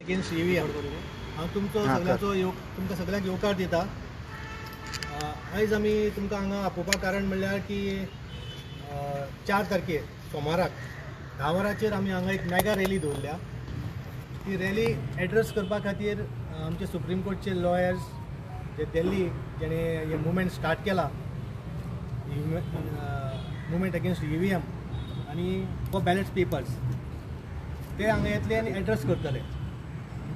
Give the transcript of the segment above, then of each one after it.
Against EVM हांव तुमकां सगळ्यांक येवकार दिता। आयज आमी तुमकां हांगा आपोवपाक कारण म्हणल्यार की 4 तारखेर सोमाराक 10 वरांचेर आमी हांगा एक मेगा रॅली दवरल्या। ती रॅली एड्रेस करपा खातीर आमचे सुप्रीम कोर्टचे लॉयर्स जे दिल्ली जेणे हे मुवमेंट स्टार्ट केला, मुवमेंट अगेन्स्ट ईव्हीएम आनी फॉर बॅलेट पेपर्स, ते हांगा येतले आनी एड्रेस करतले।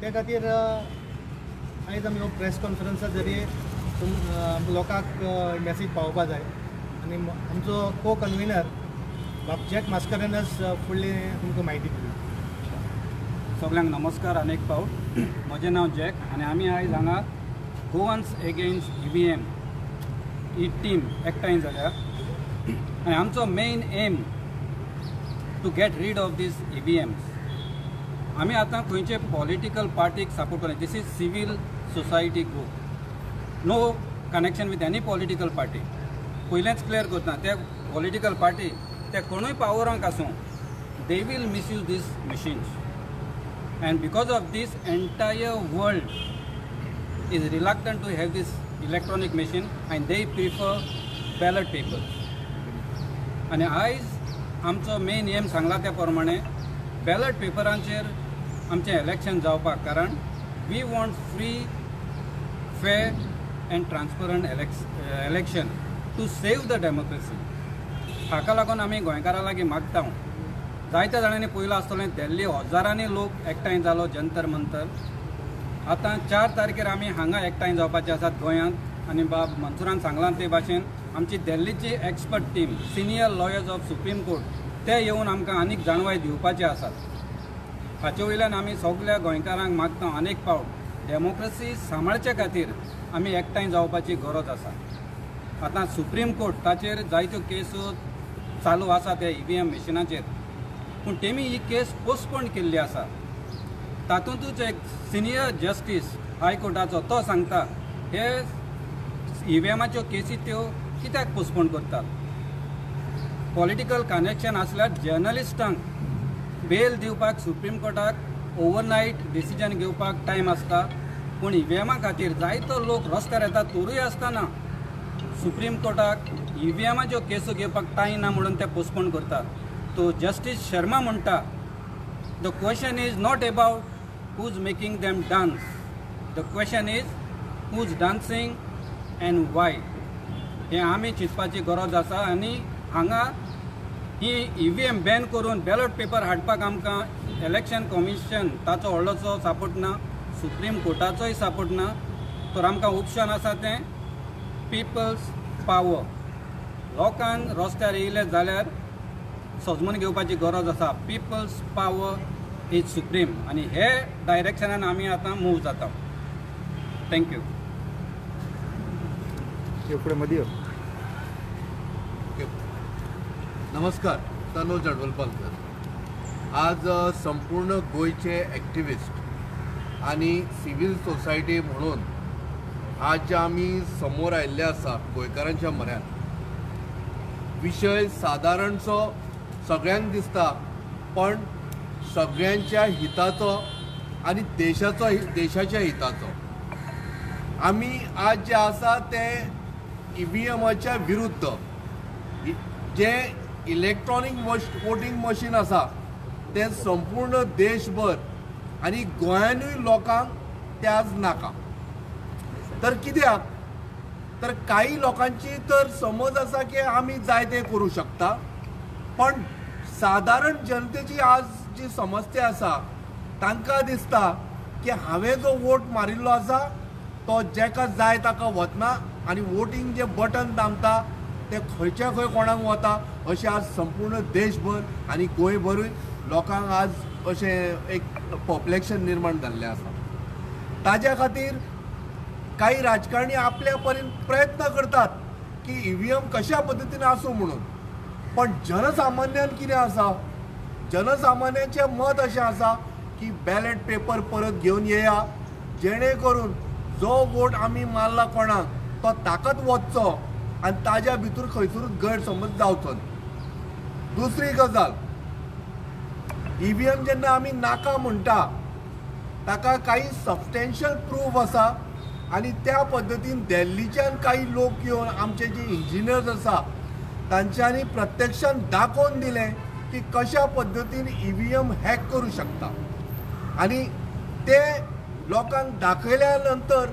त्या खातीर आयज आमी हो प्रेस कॉन्फरन्सा जरिये लोकांक मॅसेज पावोवपा जाय आनी आमचो को कन्व्हिनर बाब जॅक मास्कारेनस फुडलें तुमकां म्हायती दिली। सगळ्यांक नमस्कार अनेक फावट। म्हजें नांव जॅक आनी आमी आयज हांगा गोवन्स एगेन्स्ट ईव्हीएम ही टीम एकठांय जाल्या आनी आमचो main aim to get rid of these EVMs. आमी आतां खंयचे पॉलिटिकल पार्टीक सपोर्ट करना। This is civil society group, no connection with any political party. पयलेंच क्लियर करता, ते पॉलिटिकल पार्टी ते कोणूय पावरांक आसूं, they will misuse these machines and because of this entire world is reluctant to have this electronic machine and they prefer ballot papers. आणि आयज आमचो मेन एम सांगला त्या प्रमाणे बॅलट पेपरांचेर आमचें इलेक्शन जावपाक, कारण we want free fair and transparent election to save the democracy. हाका लागून आमी गोंयकारां लागीं मागता, जायत्या जाणांनी पयलो आसतलें दिल्ली हजारांनी लोक एकठांय जालो जंतर मंतर। आतां 4 तारखेर आमी हांगा एकठांय जावपाचे आसात गोंयांत आनी बाब मनसुरान सांगलां ते भाशेन आमची दिल्लीची expert team, senior lawyers of supreme court, ते येवन आमकां आनीक जाणवाय दिवपाचे आसात। हाचे वयल्यान आमी सगळ्या गोंयकारांक मागता अनेक फावट डेमोक्रेसी सांबाळचे खातीर आमी एकठांय जावपाची गरज आसा। आतां सुप्रीम कोर्ट ताचेर जायत्यो केसो चालू आसा त्या ईव्हीएम मशिनाचेर, पूण तेमी ही केस पोस्टपोन केल्ली आसा। तातूंतूच एक सिनियर जस्टीस हायकोर्टाचो तो सांगता हे ईव्हीएमाच्यो केसी त्यो कित्याक पोस्टपोन करतात। पॉलिटिकल कनेक्शन आसल्यार जर्नलिस्टांक बेल दिवपाक सुप्रीम कोर्टाक ओवरनायट डिसिजन घेवपाक टायम आसता, पूण ईव्हीएमा खातीर जायतो लोक रस्त्यार येतात तोरूय आसतना सुप्रीम कोर्टाक ईव्हीएमाच्यो केसो घेवपाक टायम ना म्हणून ते पोस्टपोन करतात। तो जस्टिस शर्मा म्हणटा, the question is not about who's making them dance, the question is who's dancing and why. हे आमी चिंतपाची गरज आसा आनी हांगा ही ईव्हीएम बॅन करून बॅलट पेपर हाडपाक आमकां इलेक्शन कमिशन ताचो व्हडलोसो सपोर्ट ना, सुप्रीम कोर्टाचोय सपोर्ट ना, तर आमकां ऑप्शन आसा तें पिपल्स पावर। लोकांन रस्त्यार येयले जाल्यार सजमून घेवपाची गरज आसा। पिपल्स पावर इज सुप्रीम आनी हे डायरेक्शनान आमी आतां मूव जाता। थँक्यू। नमस्कार, तनोज अडवलपालकर। आज संपूर्ण गोयचे ॲक्टिविस्ट आणि सिव्हिल सोसायटी म्हणून आज जे आमी समोर आयिल्ले आसा गोंयकारांच्या म्हऱ्यान, विशय सादारणसो सगळ्यांक दिसता, पण सगळ्यांच्या हिताचो आणि देशाच्या हिताचो। आमी आज जे आसा ते ईव्हीएमाच्या विरुद्ध, जे इलेक्ट्रॉनिक वोटिंग मशीन आसा ते संपूर्ण देशभर आणि गोंयानूय लोकांक ते आज नाका। तर कित्याक तर काही लोकांची तर समज आसा की आमी जाय ते करूं शकता, पण साधारण जनतेची आज जी समस्या आसा तांकां दिसता की हांवें जो वोट मारिल्लो आसा तो जेका जाय ताका वतना आनी वोटिंग जे बटन दामता ते खंयच्या खंय कोणाक वता, अशें आज संपूर्ण देशभर आनी गोंयभरूय लोकांक आज अशें एक पॉप्युलेशन निर्माण जाल्लें आसा। ताज्या खातीर काही राजकारणी आपल्या परीन प्रयत्न करतात की ईव्हीएम कशा पद्दतीन आसूं म्हणून, पण जनसामान्यान कितें आसा, जनसामान्यांचें मत अशें आसा की बॅलेट पेपर परत घेवन येया, जेणे करून जो वोट आमी मारला कोणाक तो ताकाच वचचो आनी ताज्या भितर खंयसरूच गैरसमज जावचो न्ही। दुसरी गजाल, ईव्हीएम जेन्ना आमी नाका म्हणटा ताका काही सबस्टेन्शियल प्रूफ आसा आणि त्या पद्दतीन दिल्लीच्यान काही लोक येवन आमचे जे इंजिनियर्स आसा तांच्यांनी प्रत्यक्षान दाखोवन दिलें की कशा पद्दतीन EVM हॅक करू शकता आणि ते लोकांक दाखयल्या नंतर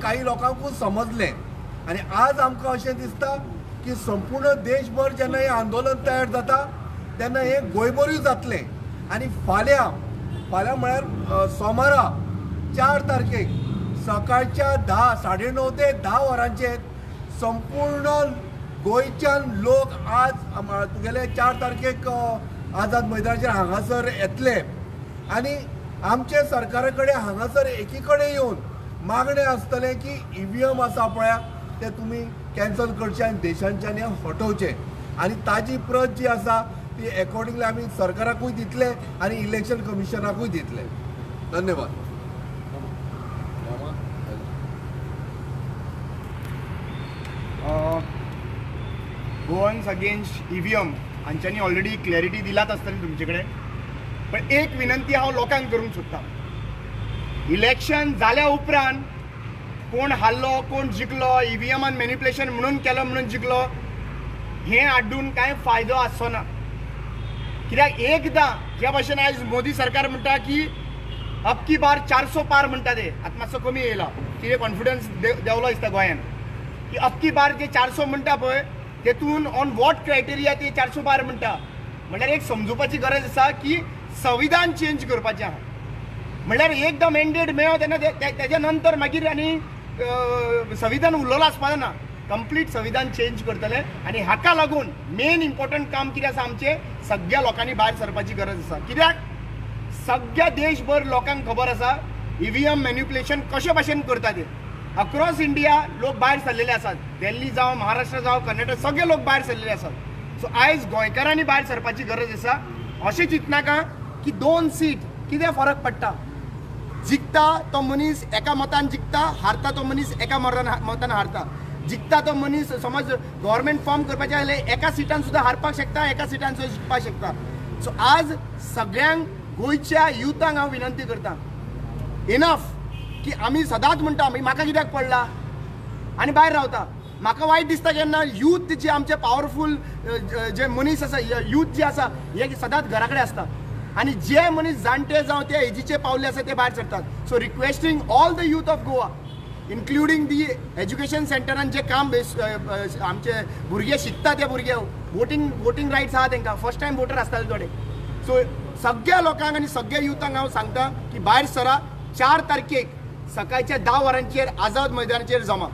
काही लोकांकूच समजलें आणि आज आमकां अशें दिसता की संपूर्ण देशभर जेन्ना हें आंदोलन तयार जाता तेन्ना हें गोंयभरूय जातलें आणि फाल्यां म्हळ्यार सोमारा 4 तारखेक सकाळच्या 9:30 ते 10 वरांचेर संपूर्ण गोंयच्यान लोक आज तुगेले 4 तारखेक आझाद मैदानाचेर हांगासर येतले आणि आमचे सरकारा कडेन हांगासर एकी कडेन येवन मागणें आसतलें की EVM आसा पळय ते तुमी कॅन्सल करचे आनी देशांच्यान हें हटोवचें आणि ताजी प्रत जी आसा ती अकॉर्डिंगली आमी सरकाराकूय दितले आणि इलेक्शन कमिशनाकूय दितले. धन्यवाद. गोवन्स अगेन्स्ट EVM हांच्यांनी ऑलरेडी क्लॅरिटी दिलात आसतली तुमचे कडेन, पण एक विनंती हांव लोकांक करूंक सोदतां. इलेक्शन जाल्या उपरांत कोण हारलो कोण जिखलो EVMान मॅनिप्युलेशन म्हणून केलो म्हणून जिखलो हें हाडून कांय फायदो आसचो ना. कित्याक एकदां ज्या भाशेन आयज मोदी सरकार म्हणटा की अब की बार 400 पार म्हणटा ते आतां मातसो कमी येयला कितें कॉन्फिडन्स देंवलो दिसता गोंयान की अब की बार जे 400 म्हणटा पळय तेतून ऑन वॉट क्रायटेरिया ते 400 पार म्हणटा म्हणल्यार एक समजुपाची गरज आसा की संविधान चेंज करपाचें आहा. म्हणल्यार एकदां मॅन्डेट मेळ्ळो तेन्ना तेज्या नंतर मागीर आनी संविधान उरलेलो आसपाना ना. कंप्लीट संविधान चेंज करतले आणि हाका लागून मेन इम्पॉर्टंट काम कितें आसा आमचें सगळ्या लोकांनी भायर सरपाची गरज आसा. कित्याक सगळ्या देशभर लोकांक खबर आसा EVM मॅनिप्युलेशन कशे भाशेन करता ते. अक्रॉस इंडिया लोक भायर सरलेले आसात. दिल्ली जावं महाराष्ट्र जावं कर्नाटक सगळे लोक भायर सरलेले आसात. सो आयज गोंयकारांनी भायर सरपाची गरज आसा. अशें चिंतनाका की 2 सीट कितें फरक पडटा. जिखता तो मनीस एका मतान जिखता, हारता तो मनीस एका मतान हारता. जिखता तो मनीस समज गव्हर्मेंट फॉर्म करपाचें जाल्यार एका सिटान सुद्दां हारपाक शकता, एका सिटान सुद्दां जिखपाक शकता. सो आज सगळ्यांक गोंयच्या युथांक हांव विनंती करता इनफ की आमी सदांच म्हणटा म्हाका कित्याक पडला आनी भायर रावता. म्हाका वायट दिसता केन्ना यूथ जे आमचे पावरफूल जे मनीस आसा यूथ जे आसा हे सदांच घरा कडेन आसता आणि जे मनीस जाणटे जावं ते एजीचे पावले आसा ते भायर सरतात. So requesting all the youth of Goa including the education सेंटरान जे काम आमचे भुरगे शिकता ते भुरगे वोटींग रायट्स आहा तांकां फर्स्ट टायम वोटर आसताले थोडे. सो सगळ्या लोकांक आनी सगळ्या युथांक हांव सांगता की भायर सरा 4 तारखेक सकाळच्या 10 वरांचेर आझाद मैदानाचेर जमा.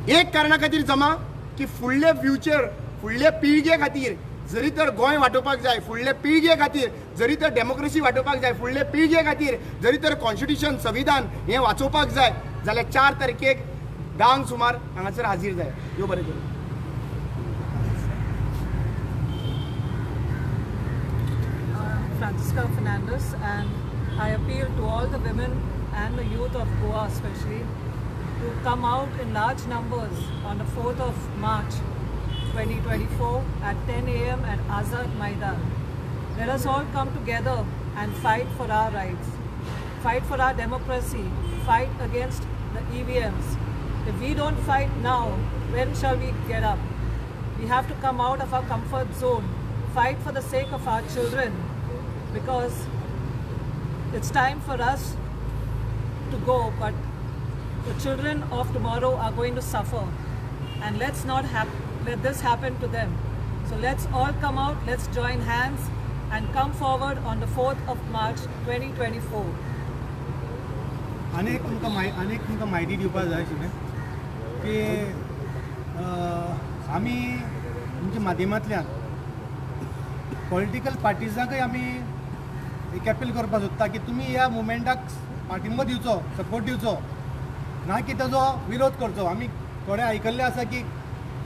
एक कारणा खातीर जमा की फुडले फ्युचर फुडले पिळगे खातीर जरी तर गोंय वांटोवपाक जाय, फुडले पिळगे खातीर जरी तर डेमोक्रेसी वांटोवपाक जाय, फुडले पिळगे खातीर जरी तर कॉन्स्टिट्यूशन संविधान हें वाचोवपाक जाय जाल्यार 4 तारखेक 10 सुमार हांगासर हाजीर जाय. देव बरें करूं. Francisca Fernandez, and I appeal to all the women and the youth of Goa especially to come out in large numbers on the 4th of March 2024 at 10 a.m. at Azad Maidan. Let us all come together and fight for our rights, fight for our democracy, fight against the EVMs. If we don't fight now, when shall we get up? We have to come out of our comfort zone, fight for the sake of our children, because it's time for us to go, but the children of tomorrow are going to suffer, and let's not let this happen to them. So let's all come out, let's join hands and come forward on the 4th of March 2024. अनेक तुमकां म्हायती दिवपाक जाय आशिल्लें की आमी तुमच्या माध्यमांतल्यान पॉलिटिकल पार्टिजांकय आमी एक अपील करपाक सोदता की तुमी ह्या मुवमेंटाक पाठिंबो दिवचो, सपोर्ट दिवचो, ना की ताजो विरोध करचो. आमी थोडे आयकल्ले आसा की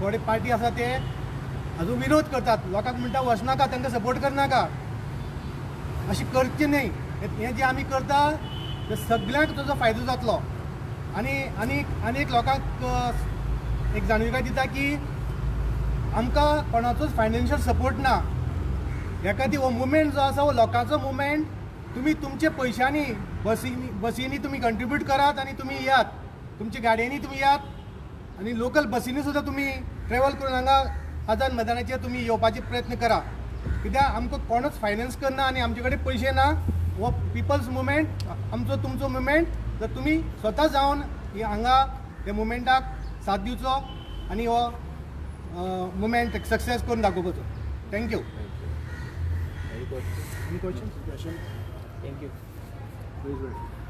थोडे पार्टी आसा ते हाजो विरोध करतात, लोकांक म्हणटा वचनाका, तांकां सपोर्ट करनाका. अशें करचें न्हय. हें जें आमी करता ते सगळ्यांक ताजो फायदो जातलो. आनी एक लोकांक एक जाणविकाय दिता की आमकां कोणाचोच फायनान्शियल सपोर्ट ना. एखादी हो मुवमेंट जो आसा हो लोकांचो मुवमेंट. तुमी तुमचे पयशांनी बसींनी तुम्ही कंट्रीब्यूट करात आणि तुम्ही यात, तुमच्या गाडयांनी तुम्ही यात आणि लोकल बसींनी सुद्धा तुम्ही ट्रॅव्हल करून हांगा आझाद मैदानाचेर तुम्ही येवपाचे प्रयत्न करा, कित्याक आमकां कोणूच फायनान्स करना आणि आमचे कडेन पयशे ना. हो पिपल्स मुवमेंट, आमचो तुमचो मुवमेंट, तर तुम्ही स्वता जावन हांगा ह्या मुवमेंटाक साथ दिवचो आणि हो मुवमेंट सक्सेस करून दाखोवचो. Thank you. Any questions? Any questions? Thank you. Please wait.